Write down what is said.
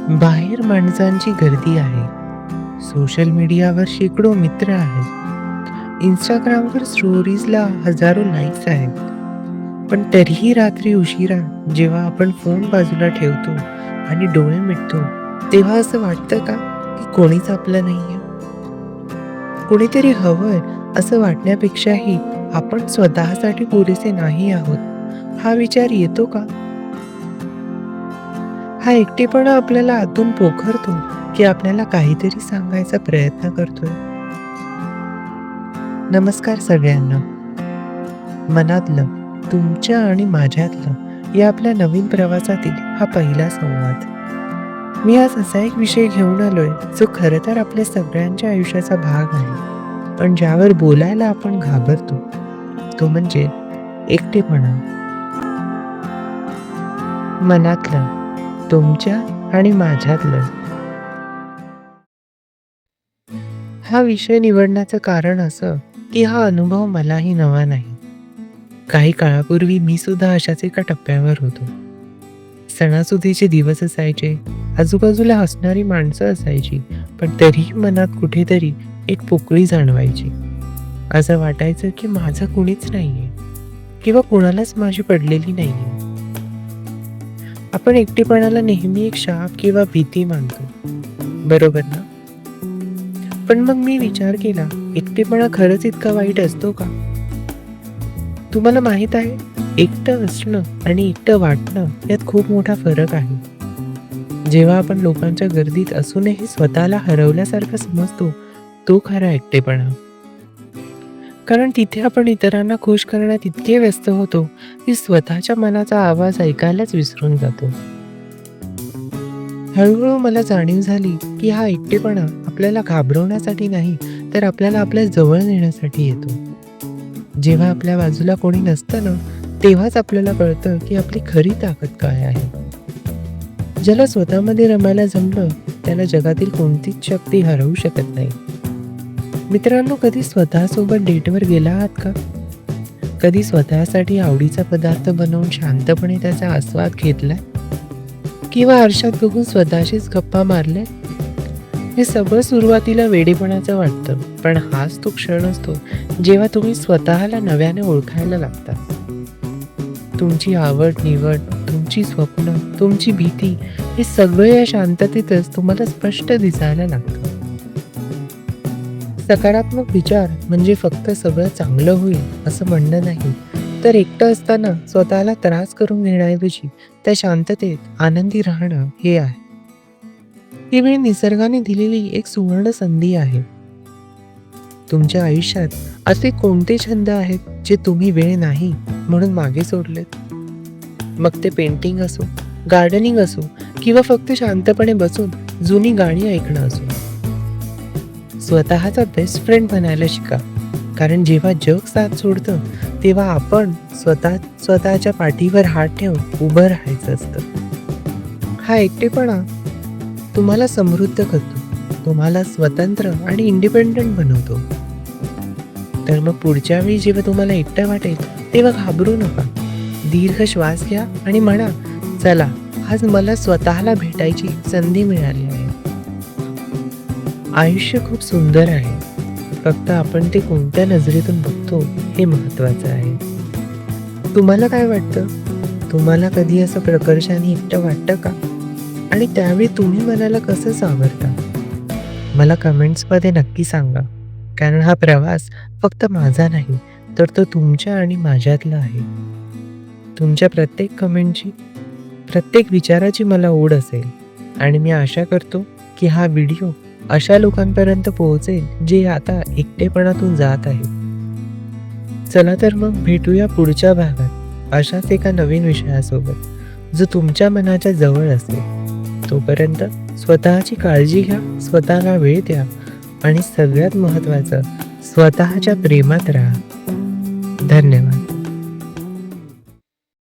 बाहेर माणसांची गर्दी आहे. सोशल मीडियावर शेकडो मित्र आहेत. इंस्टाग्रामवर स्टोरीजला हजारो लाईक्स आहेत. पण तरीही रात्री उशिरा जेव्हा आपण फोन बाजूला ठेवतो आणि डोळे मिटतो, तेव्हा असं वाटतं का की कोणीच आपलं नाहीये? कोणीतरी हवंय असं वाटण्यापेक्षाही आपण स्वतःसाठी पुरेसे नाही आहोत हा विचार येतो का? हा एकटेपणा आपल्याला आतून पोखरतो की आपल्याला काहीतरी सांगायचा प्रयत्न करतोय? नमस्कार सगळ्यांना. मनातलं, तुमच्या आणि माझ्यातलं या आपल्या नवीन प्रवासातील हा पहिला संवाद. मी आज असा एक विषय घेऊन आलोय जो खरं तर आपल्या सगळ्यांच्या आयुष्याचा भाग आहे, पण ज्यावर बोलायला आपण घाबरतो. तो म्हणजे एकटेपणा. मनातलं, तुमच्या आणि माझ्यातलं. हा विषय निवडण्याचं कारण असं की हा अनुभव मलाही नवा नाही. काही काळापूर्वी मी सुद्धा अशाच एका टप्प्यावर होतो. सणासुदीचे दिवस असायचे, आजूबाजूला हसणारी माणसं असायची, पण तरीही मनात कुठेतरी एक पोकळी जाणवायची. असं वाटायचं की माझं कुणीच नाहीये किंवा कुणालाच माझी पडलेली नाहीये. आपण एकटेपणाला नेहमी एक शाप किंवा भीती मानतो, बरोबर ना? पण मग मी विचार केला, एकटेपणा खरंच इतका वाईट असतो का? तुम्हाला माहित आहे, एकटं असणं आणि एकटं वाटणं यात खूप मोठा फरक आहे. जेव्हा आपण लोकांच्या गर्दीत असूनही स्वतःला हरवल्यासारखं समजतो, तो खरा एकटेपणा. कारण तिथे आपण इतरांना खुश करण्यात इतके व्यस्त होतो की स्वतःच्या मनाचा आवाज ऐकायलाच विसरून जातो. हळूहळू मला जाणीव झाली की हा एकटेपणा आपल्याला घाबरवण्यासाठी नाही, तर आपल्याला आपल्या जवळ नेण्यासाठी येतो. जेव्हा आपल्या बाजूला कोणी नसतं ना, तेव्हाच आपल्याला कळतं की आपली खरी ताकद काय आहे. ज्याला स्वतःमध्ये रमायला जमलं, त्याला जगातील कोणतीच शक्ती हरवू शकत नाही. मित्रांनो, कधी स्वतःसोबत डेटवर गेला आहात का? कधी स्वतःसाठी आवडीचा पदार्थ बनवून शांतपणे त्याचा आस्वाद घेतलाय? किंवा आरशात बघून स्वतःशीच गप्पा मारल्या? हे सगळं सुरुवातीला वेडेपणाचं वाटतं, पण हाच तो क्षण असतो जेव्हा तुम्ही स्वतःला नव्याने ओळखायला लागता. तुमची आवड निवड, तुमची स्वप्न, तुमची भीती, हे सगळं या शांततेतच तुम्हाला स्पष्ट दिसायला लागतं. सकारात्मक विचार म्हणजे फक्त सगळं चांगलं होईल असं म्हणणं नाही, तर एकटं असताना स्वतःला त्रास करून घेण्याऐवजी त्या शांततेत आनंदी राहणं हे आहे. ही वेळ निसर्गाने दिलेली एक सुवर्ण संधी आहे. तुमच्या आयुष्यात असे कोणते छंद आहेत जे तुम्ही वेळ नाही म्हणून मागे सोडलेत? मग ते पेंटिंग असो, गार्डनिंग असो, किंवा फक्त शांतपणे बसून जुनी गाणी ऐकणं असो. स्वतःचा बेस्ट फ्रेंड बनायला शिका, कारण जेव्हा जग साथ सोडतं तेव्हा आपण स्वतःच्या पाठीवर हात ठेवून उभं राहायचं असतं. हा एकटेपणा तुम्हाला समृद्ध करतो, तुम्हाला स्वतंत्र आणि इंडिपेंडंट बनवतो. तर मग पुढच्या वेळी जेव्हा तुम्हाला एकटं वाटेल तेव्हा घाबरू नका. दीर्घ श्वास घ्या आणि म्हणा, चला, आज मला स्वतःला भेटायची संधी मिळाली आहे. आयुष्य खूप सुंदर आहे, फक्त आपण ते कोणत्या नजरेतून बघतो हे महत्वाचं आहे. तुम्हाला काय वाटतं? तुम्हाला कधी असं प्रकर्षाने एकटं वाटतं का? आणि त्यावेळी तुम्ही मनाला कसं सावरता? मला कमेंट्समध्ये नक्की सांगा, कारण हा प्रवास फक्त माझा नाही, तर तो तुमच्या आणि माझ्यातला आहे. तुमच्या प्रत्येक कमेंटची, प्रत्येक विचाराची मला ओढ असेल, आणि मी आशा करतो की हा व्हिडिओ अशा लोकांपर्यंत पोहोचेल जे आता एकटेपणातून जात आहेत. चला तर मग भेटूया पुढच्या भागात अशाच एका नवीन विषयासोबत जो तुमच्या मनाच्या जवळ असेल. तोपर्यंत स्वतःची काळजी घ्या, स्वतःला वेळ द्या, आणि सगळ्यात महत्त्वाचं, स्वतःच्या प्रेमात राहा. धन्यवाद.